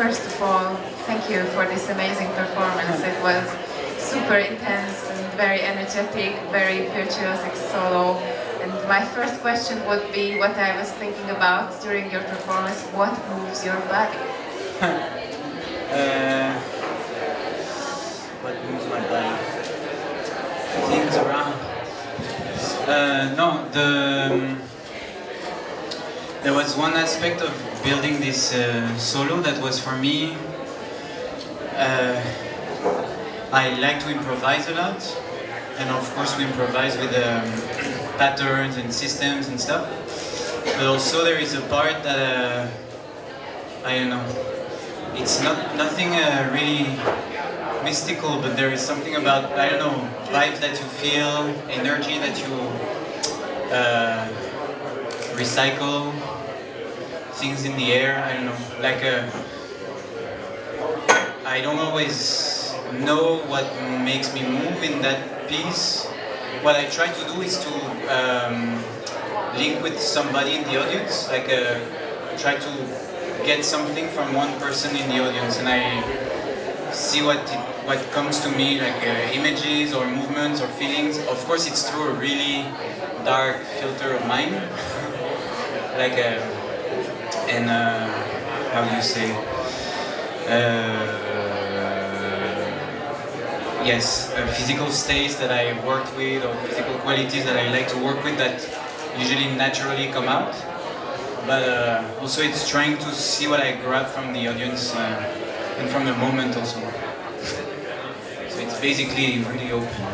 first of all, thank you for this amazing performance. It was super intense and very energetic, very virtuosic solo. And my first question would be what I was thinking about during your performance. What moves your body? What moves my body? Things around. There was one aspect of building this solo that was for me. I like to improvise a lot, and of course we improvise with patterns and systems and stuff. But also there is a part that I don't know. It's nothing really mystical, but there is something about, I don't know, vibes that you feel, energy that you recycle, things in the air. I don't know, like I don't always know what makes me move in that piece. What I try to do is to link with somebody in the audience, like try to get something from one person in the audience, and I see what comes to me, like images or movements or feelings. Of course, it's through a really dark filter of mine, like and how do you say? Yes, physical states that I worked with, or physical qualities that I like to work with that usually naturally come out. But also it's trying to see what I grab from the audience and from the moment also. So it's basically really open.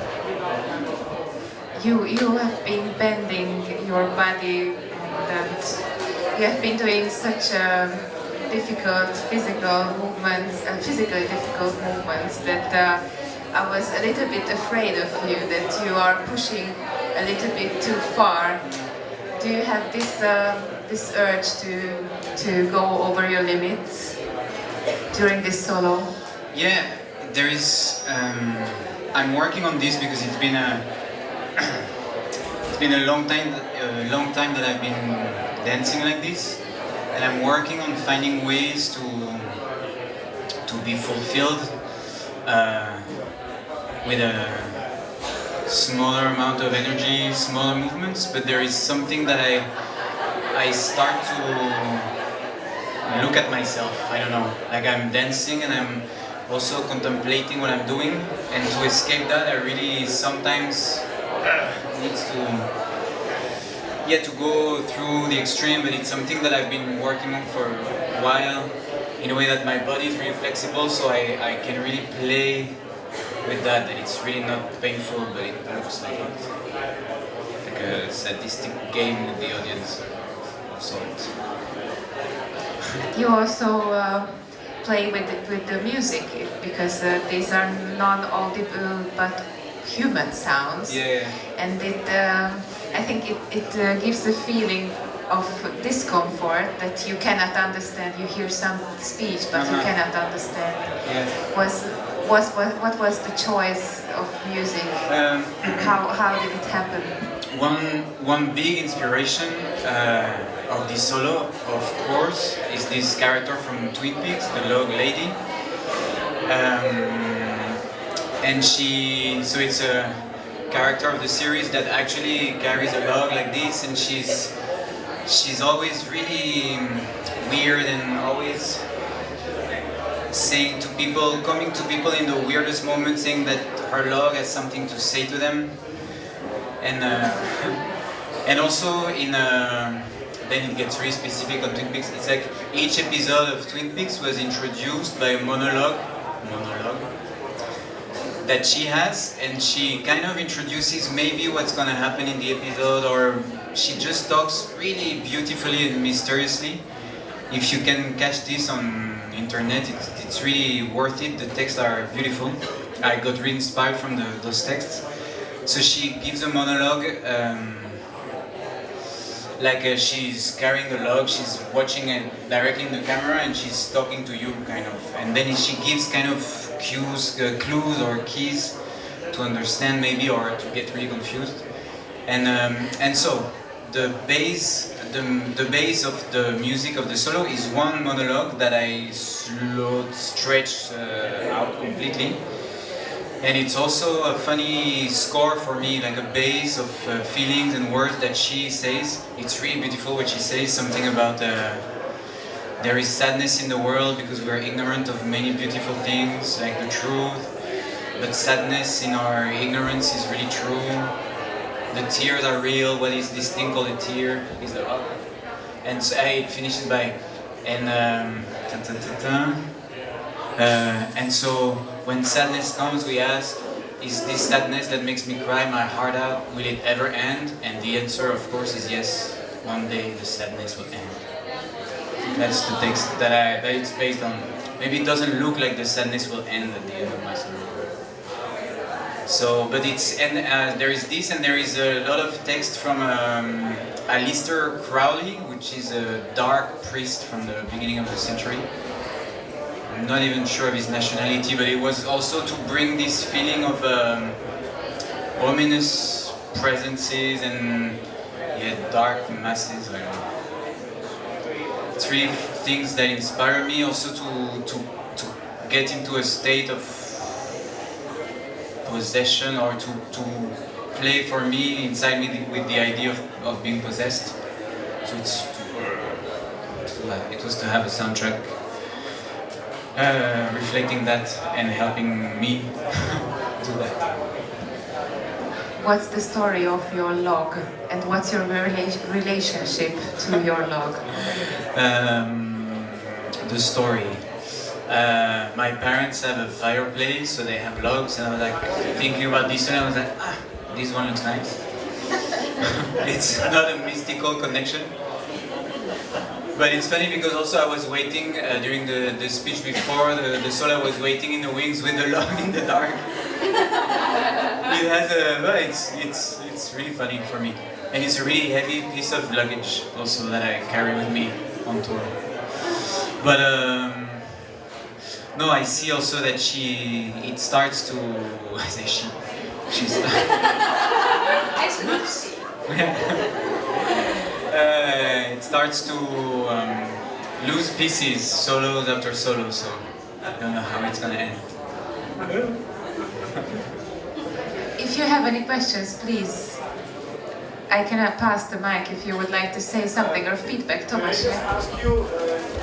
You have been bending your body, and you have been doing such difficult physical movements, physically difficult movements that I was a little bit afraid of you, that you are pushing a little bit too far. Do you have this urge to go over your limits during this solo? Yeah, there is. I'm working on this because it's been a long time that I've been dancing like this, and I'm working on finding ways to be fulfilled with a smaller amount of energy, smaller movements. But there is something that I start to look at myself. I don't know, like I'm dancing and I'm also contemplating what I'm doing, and to escape that I really sometimes needs to go through the extreme. But it's something that I've been working on for a while, in a way that my body is really flexible, so I can really play with that. It's really not painful, but it looks like a sadistic game with the audience of sorts. You also play with the music, because these are non-audible but human sounds. Yeah. And I think it gives a feeling of discomfort that you cannot understand. You hear some speech, but you cannot understand. Yeah. What was the choice of music? How did it happen? One big inspiration of this solo, of course, is this character from Twin Peaks, the log lady. And so it's a character of the series that actually carries a log like this, and she's always really weird and always saying to people, coming to people in the weirdest moments, saying that her log has something to say to them. And also then it gets really specific on Twin Peaks. It's like each episode of Twin Peaks was introduced by a monologue that she has, and she kind of introduces maybe what's gonna happen in the episode, or she just talks really beautifully and mysteriously. If you can catch this on internet, it's really worth it. The texts are beautiful. I got really inspired from those texts. So she gives a monologue, like she's carrying the log, she's watching it directly in the camera, and she's talking to you, kind of. And then she gives kind of clues or keys to understand maybe, or to get really confused. And so the bass, the base of the music of the solo is one monologue that I stretch out completely. And it's also a funny score for me, like a base of feelings and words that she says. It's really beautiful what she says, something about there is sadness in the world because we are ignorant of many beautiful things, like the truth. But sadness in our ignorance is really true. The tears are real. What is this thing called a tear? Is the love. And so it finishes by, and so when sadness comes, we ask, is this sadness that makes me cry my heart out, will it ever end? And the answer, of course, is yes. One day the sadness will end. That's the text that it's based on. Maybe it doesn't look like the sadness will end at the end of my story. So, but it's, and there is this, and there is a lot of text from Aleister Crowley, which is a dark priest from the beginning of the century. I'm not even sure of his nationality, but it was also to bring this feeling of ominous presences and dark masses. I don't know. Three things that inspire me also to get into a state of possession, or to play for me inside me with the idea of being possessed. So it was to have a soundtrack reflecting that and helping me do that. What's the story of your log, and what's your relationship to your log? The story. My parents have a fireplace, so they have logs, and I was like thinking about this one, I was like, this one looks nice. It's not a mystical connection. But it's funny because also I was waiting during the speech before the solo, I was waiting in the wings with the log in the dark. It has it's really funny for me. And it's a really heavy piece of luggage also that I carry with me on tour. But no, I see also that it starts to, I say she's it starts to lose pieces, solos after solos, so I don't know how it's gonna end. If you have any questions, please, I can pass the mic if you would like to say something or feedback. Thomas. Can I just ask you,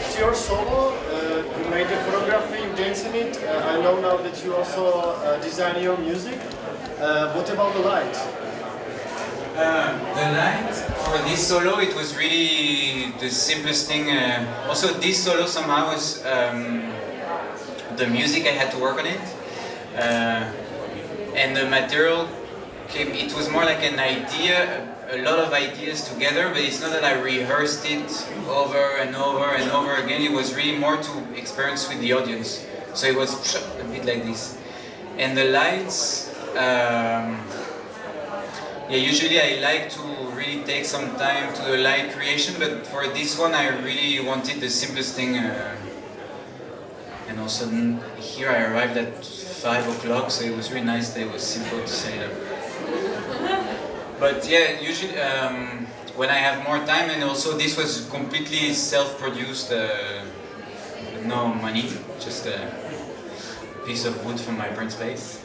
it's your solo, you made the choreography, you dance in it, I know now that you also design your music. What about the light? The light, for this solo, it was really the simplest thing. Also, this solo somehow was the music, I had to work on it. And the material came, it was more like an idea, a lot of ideas together, but it's not that I rehearsed it over and over and over again. It was really more to experience with the audience. So it was a bit like this. And the lights, yeah, usually I like to really take some time to the light creation, but for this one I really wanted the simplest thing. And also here I arrived at 5 o'clock, so it was really nice that it was simple to set it up. But yeah, usually when I have more time, and also this was completely self-produced, with no money, just a piece of wood from my parents' place.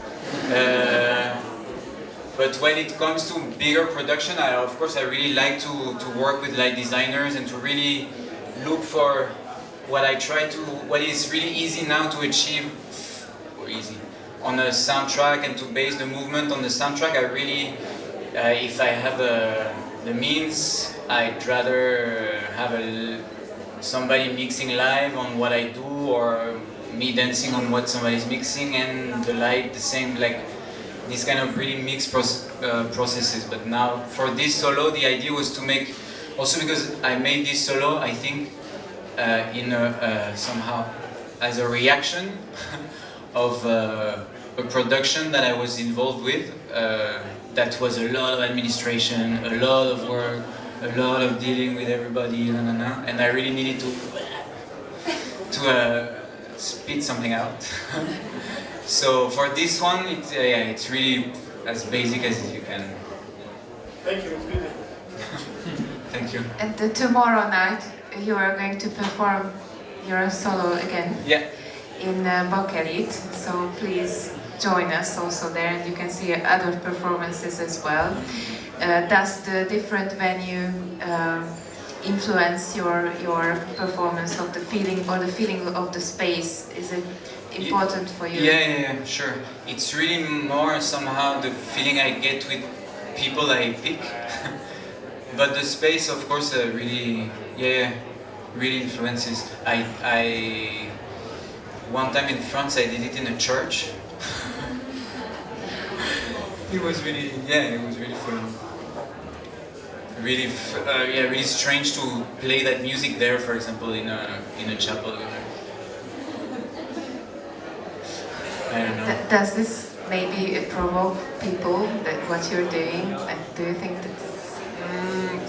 But when it comes to bigger production, of course I really like to work with light designers and to really look for what is really easy now to achieve, or easy, on a soundtrack, and to base the movement on the soundtrack. I really, if I have the means, I'd rather have somebody mixing live on what I do, or me dancing on what somebody's mixing, and the light the same, like these kind of really mixed processes. But now for this solo, the idea was to make, also because I made this solo, I think, somehow as a reaction of a production that I was involved with, that was a lot of administration, a lot of work, a lot of dealing with everybody, and I really needed to spit something out. So for this one, it's really as basic as you can. Thank you. Thank you. Thank you. And tomorrow night you are going to perform your solo again. Yeah. In Bakelit, so please join us also there, and you can see other performances as well. Does the different venue influence your performance of the feeling, or the feeling of the space? Is it important for you? Yeah, sure. It's really more somehow the feeling I get with people I pick. But the space, of course, really influences. One time in France, I did it in a church. It was really fun. Really strange to play that music there, for example, in a chapel. I don't know. Does this maybe provoke people that what you're doing? And do you think that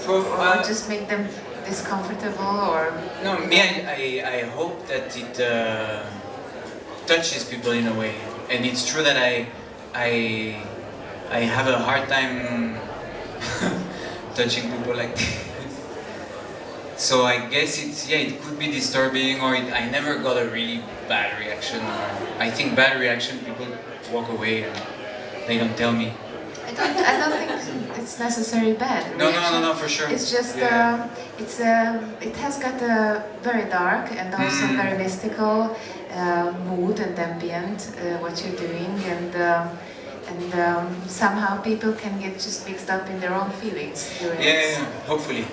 or just make them discomfortable, or? No, me, I hope that it touches people in a way, and it's true that I have a hard time touching people like this. So I guess it could be disturbing, or I never got a really bad reaction. Or I think bad reaction, people walk away and they don't tell me. I don't think it's necessarily bad. No, for sure. It's just it has got a very dark and also very mystical mood and ambient what you're doing, and somehow people can get just mixed up in their own feelings. Yeah, hopefully.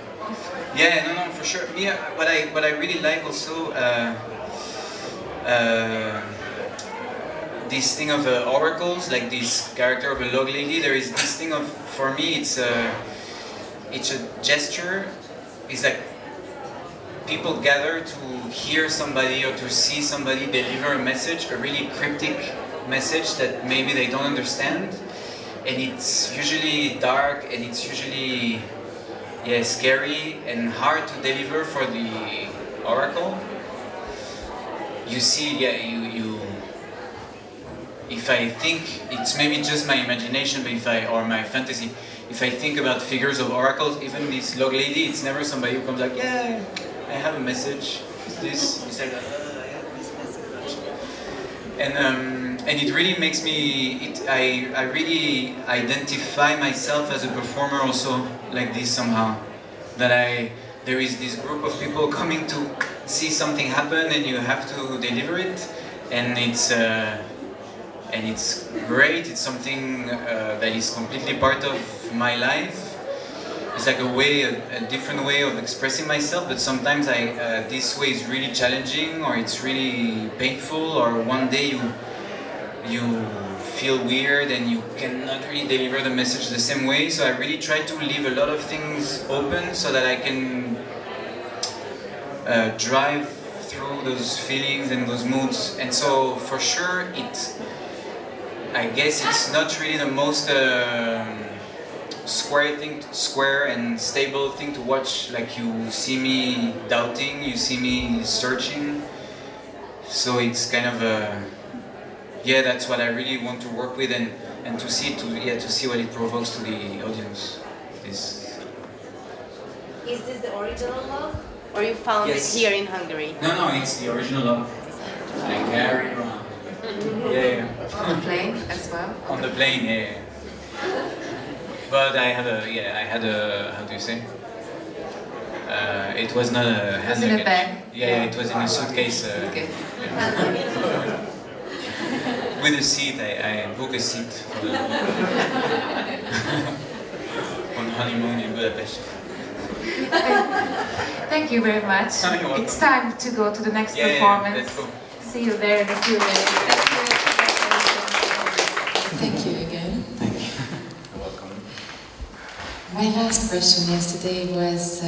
Yeah, no, for sure. Me, what I really like also. This thing of oracles, like this character of a log lady, there is this thing of, for me, it's a gesture. It's like people gather to hear somebody or to see somebody deliver a message, a really cryptic message that maybe they don't understand, and it's usually dark and it's usually scary and hard to deliver for the oracle. You see, if I think, it's maybe just my imagination, but or my fantasy, if I think about figures of oracles, even this log lady, it's never somebody who comes like, yeah, I have a message, it's this, it's like, I have this message. And it really makes me, I really identify myself as a performer also like this somehow. That there is this group of people coming to see something happen and you have to deliver it, and it's great. It's something that is completely part of my life. It's like a different way of expressing myself, but sometimes this way is really challenging, or it's really painful, or one day you feel weird and you cannot really deliver the message the same way. So I really try to leave a lot of things open so that I can drive through those feelings and those moods. And so for sure I guess it's not really the most square and stable thing to watch. Like, you see me doubting, you see me searching. So it's kind of that's what I really want to work with, and to see what it provokes to the audience. Is this the original log, or you found it here in Hungary? No, it's the original log. I carry it around. Yeah. On the plane as well? On the plane, yeah. But I had a, how do you say? It was not a hand luggage. Was it in a bag? Yeah, it was in a suitcase. Yeah. With a seat, I booked a seat for on honeymoon in Budapest. Thank you very much. It's time to go to the next performance. Let's go. See you there in a few minutes. Thank you again. Thank you. You're welcome. My last question yesterday was,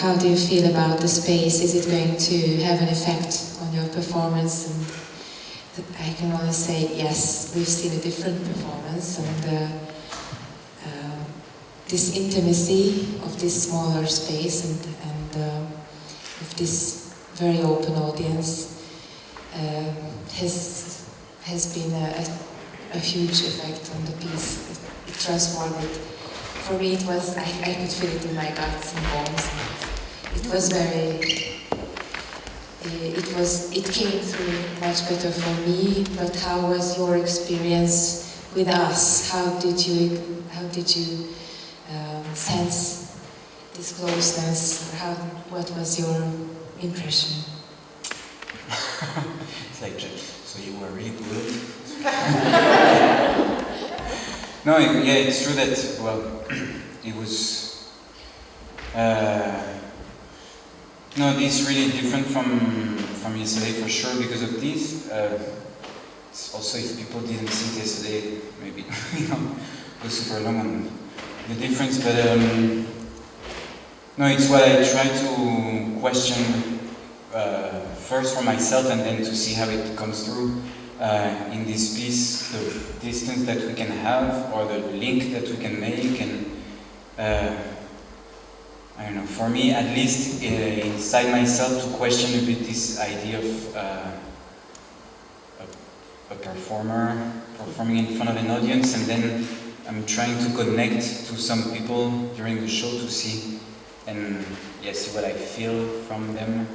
how do you feel about the space? Is it going to have an effect on your performance? And I can only say yes, we've seen a different performance, and this intimacy of this smaller space and of this very open audience has been a huge effect on the piece. It transformed it for me it was, I could feel it in my guts and bones. It was very, it came through much better for me, but how was your experience with us? How did you sense this closeness? Or what was your impression? It's like, so you were really good. No, yeah, it's true that, well, it was, no, this is really different from yesterday for sure because of this. It's also, if people didn't see it yesterday, maybe, go super long on the difference, but no, it's what I try to question first for myself and then to see how it comes through in this piece, the distance that we can have or the link that we can make, and I don't know, for me at least inside myself to question a bit this idea of a performer performing in front of an audience, and then I'm trying to connect to some people during the show to see and see what I feel from them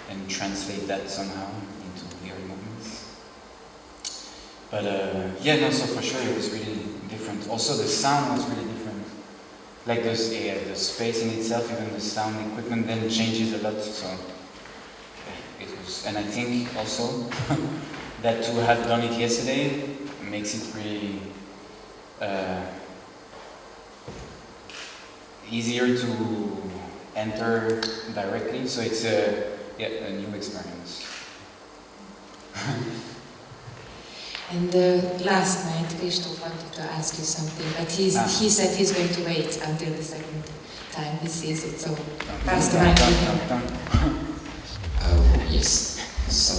and translate that somehow into weird moments. But no, so for sure it was really different. Also the sound was really different. Like the space in itself, even the sound equipment then changes a lot, so it was, and I think also that to have done it yesterday makes it really easier to enter directly, so it's a new experience. And last night, Christoph wanted to ask you something, but he said he's going to wait until the second time he sees it, so pass the mic to him. Yes, so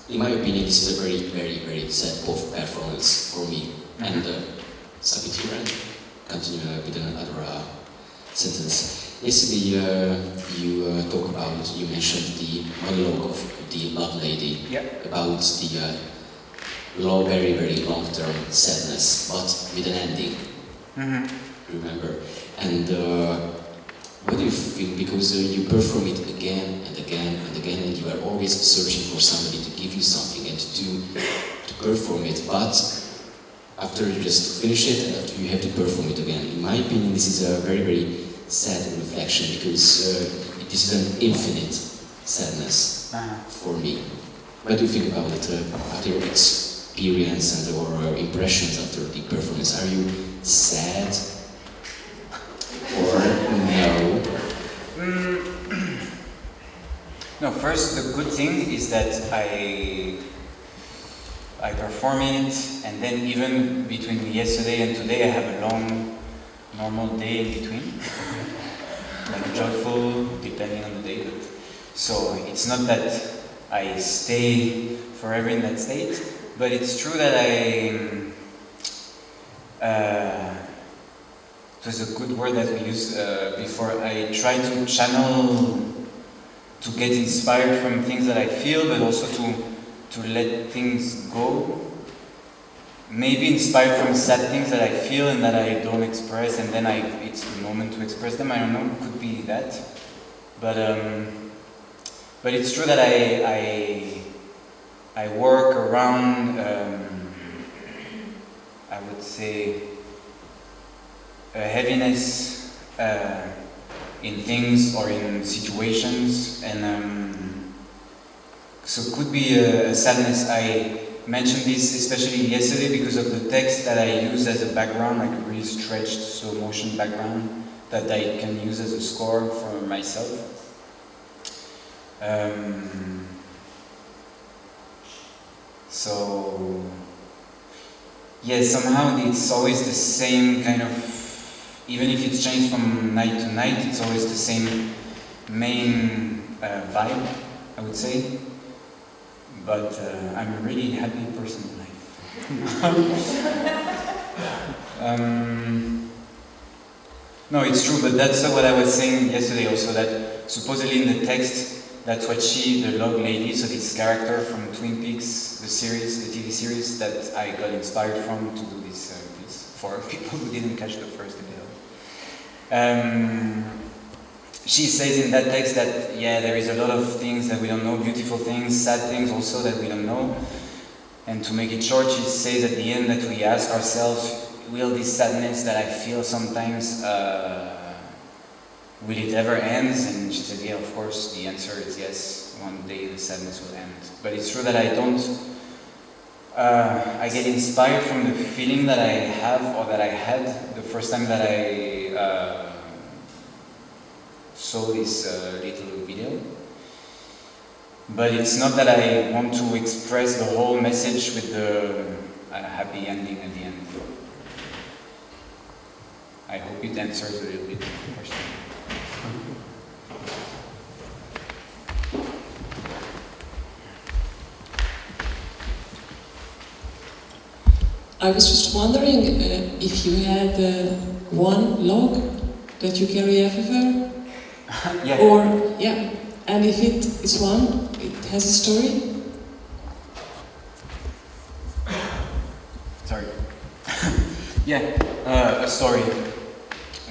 in my opinion, this is a very, very, very sad performance for me. And submit here and continue with another sentence. Yesterday, you mentioned the monologue of the Mad Lady about the very, very long-term sadness, but with an ending. Remember? And what do you feel? Because you perform it again and again and again, and you are always searching for somebody to give you something and to perform it. But after you just finish it, you have to perform it again. In my opinion, this is a very, very sad reflection because this is an infinite sadness for me. What do you think about it after your experience and or impressions after the performance? Are you sad or no? No, first the good thing is that I perform it, and then even between yesterday and today I have a long normal day in between. Like joyful, depending on the day. But, so it's not that I stay forever in that state, but it's true that it was a good word that we used before. I try to channel, to get inspired from things that I feel, but also to let things go. Maybe inspired from sad things that I feel and that I don't express, and then it's the moment to express them. I don't know, it could be that. But it's true that I work around, I would say, a heaviness in things or in situations, and so it could be a sadness. I mentioned this especially yesterday because of the text that I use as a background, like a really stretched slow motion background that I can use as a score for myself. So yeah, somehow it's always the same kind of, even if it's changed from night to night, it's always the same main vibe, I would say. But I'm a really happy person in life. No, it's true, but that's what I was saying yesterday also, that supposedly in the text, that's what the log lady, so this character from Twin Peaks, the series, the TV series, that I got inspired from to do this for people who didn't catch the first video. She says in that text that, yeah, there is a lot of things that we don't know, beautiful things, sad things also that we don't know. And to make it short, she says at the end that we ask ourselves, will this sadness that I feel sometimes, will it ever end? And she said, yeah, of course, the answer is yes, one day the sadness will end. But it's true that I don't, I get inspired from the feeling that I have or that I had the first time that I saw this little video. But it's not that I want to express the whole message with the happy ending at the end. I hope it answers a little bit the question. I was just wondering if you had one log that you carry everywhere? Yeah. Or, yeah, and if it is one, it has a story? Sorry. Yeah, a story.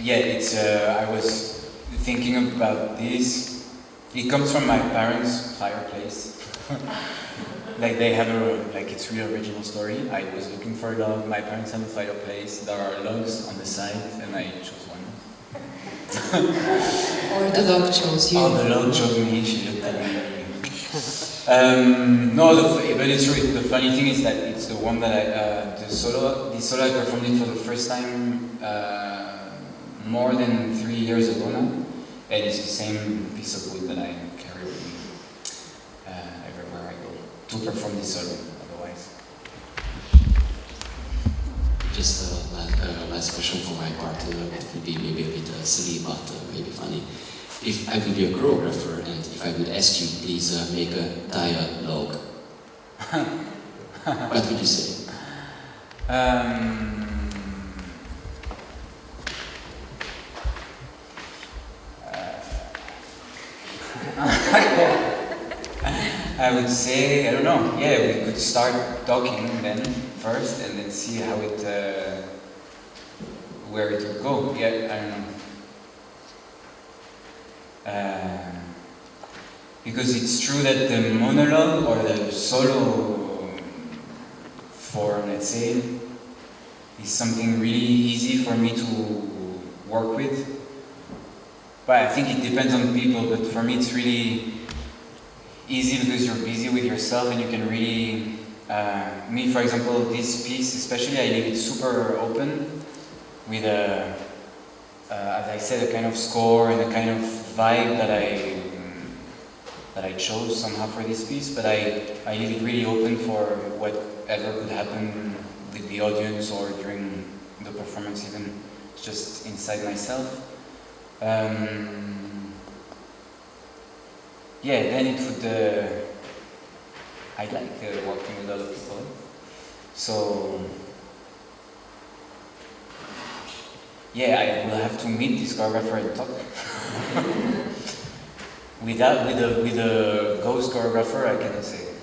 Yeah, it's, I was thinking about this. It comes from my parents' fireplace. Like they have a, like it's real original story. I was looking for a log, my parents have a fireplace, there are logs on the side, and I chose one. Or the log chose you. Oh, the log chose me, she looked at me. No, but it's true, the funny thing is that it's the one that I, this solo I performed it for the first time more than 3 years ago now. And it's the same piece of wood that I carry with me everywhere I go to perform this solo, otherwise. Just a last question for my part. It would be maybe a bit silly, but maybe funny. If I would be a choreographer and if I would ask you, please make a dialogue, what would you say? I would say, I don't know, yeah, we could start talking then first and then see how it, where it would go. Yeah, I don't know. Because it's true that the monologue or the solo form, let's say, is something really easy for me to work with. But I think it depends on people, but for me it's really easy because you're busy with yourself and you can really, me for example, this piece especially, I leave it super open with a, as I said, a kind of score and a kind of vibe that I chose somehow for this piece, but I leave it really open for whatever could happen with the audience or during the performance, even just inside myself. Yeah, then it would, I like working with other people, so yeah, I will have to meet this choreographer and talk. With a ghost choreographer, I cannot say.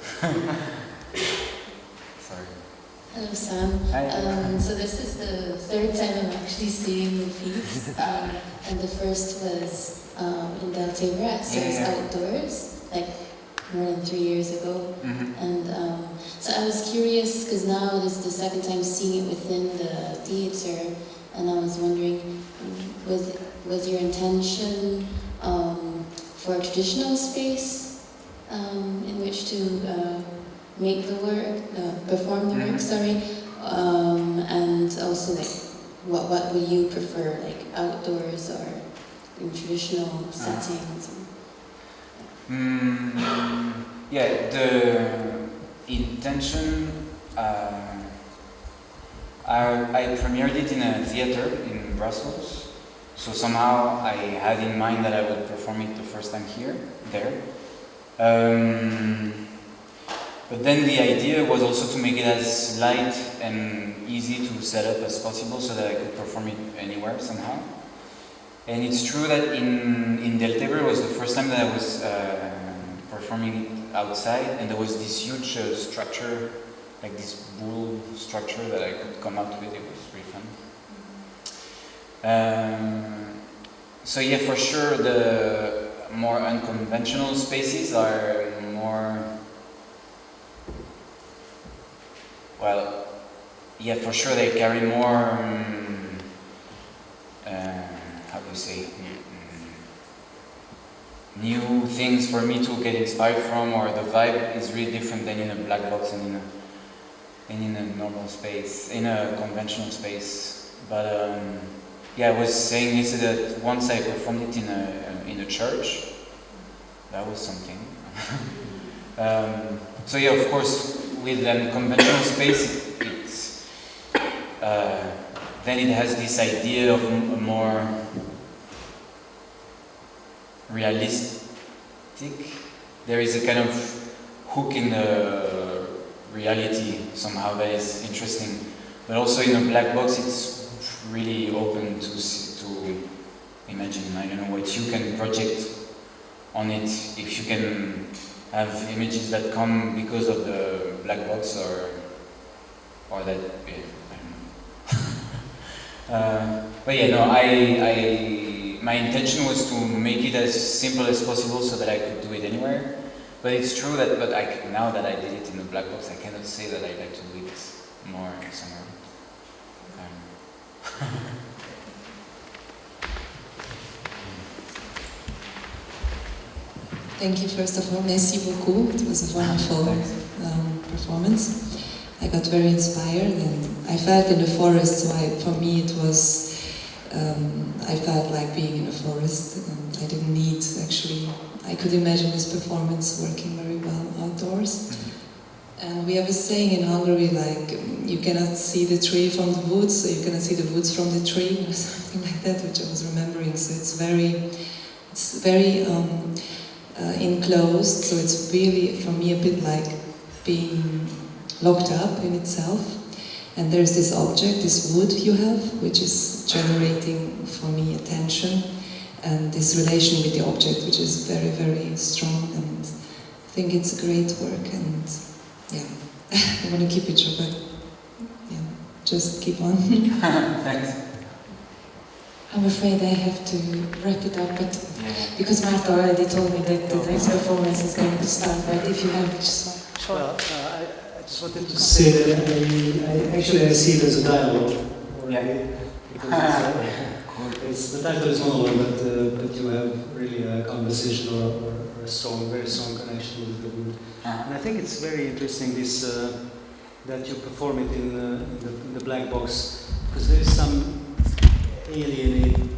Sorry. Hello, Sam. Hi. So this is the third time I'm actually seeing the piece, and the first was in Deltavra, so it's outdoors, like more than 3 years ago. Mm-hmm. And so I was curious, because now this is the second time seeing it within the theatre, and I was wondering, was your intention for a traditional space in which to make the work, perform the work, sorry, and also like what would you prefer, like outdoors or in traditional settings? Yeah, the intention, I premiered it in a theater in Brussels, so somehow I had in mind that I would perform it the first time there. But then the idea was also to make it as light and easy to set up as possible so that I could perform it anywhere somehow. And it's true that in Deltavra was the first time that I was performing it outside, and there was this huge structure, like this bull structure that I could come out with. It was really fun. So yeah, for sure the more unconventional spaces are more, well, yeah, for sure they carry more, how do you say, new things for me to get inspired from, or the vibe is really different than in a black box and in a normal space, in a conventional space. But yeah, I was saying yesterday that once I performed it in a church. That was something. So yeah, of course, with a conventional space, it's then it has this idea of a more realistic. There is a kind of hook in the reality somehow that is interesting. But also in a black box, it's really open to imagine. I don't know what you can project on it. If you can have images that come because of the black box, or that. Yeah, I don't know. But yeah, no. My intention was to make it as simple as possible so that I could do it anywhere. But it's true that, now that I did it in the black box, I cannot say that I'd like to do it more somewhere. Thank you, first of all. Merci beaucoup. It was a wonderful performance. I got very inspired, and I felt in the forest, so for me it was, I felt like being in a forest, and I didn't need, actually, I could imagine this performance working very well outdoors. And we have a saying in Hungary, like, you cannot see the tree from the woods, so you cannot see the woods from the tree, or something like that, which I was remembering. So it's very enclosed, so it's really, for me, a bit like being locked up in itself. And there's this object, this wood you have, which is generating, for me, attention, and this relation with the object, which is very, very strong, and I think it's a great work, and yeah, I want to keep it short, but yeah, just keep on. Thanks. I'm afraid I have to wrap it up, but because Marta already told me that the next performance is going to start, but if you have just one short... Well, I just wanted to say that I see it as a dialogue already, because it's, the title is monologue, but you have really a conversation or a very strong connection with the wood. And I think it's very interesting this that you perform it in the black box, because there is some alienating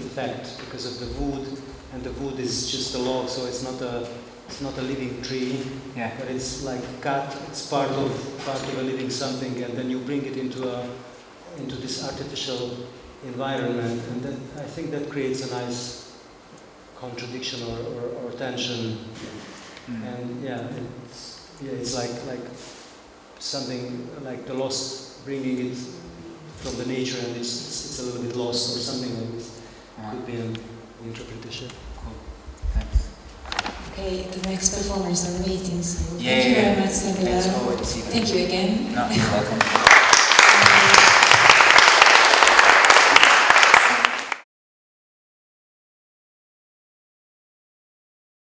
effect because of the wood, and the wood is just a log, so it's not a living tree, but it's like cut. It's part of a living something, and then you bring it into this artificial environment, and then I think that creates a nice contradiction or tension, and it's like something like the lost, bringing it from the nature, and it's a little bit lost or something like this. Could be an interpretation. Cool. Thanks. Okay, the next performers are waiting, so thank you very much, Samuel. Thanks for Thank you again. No, you're welcome.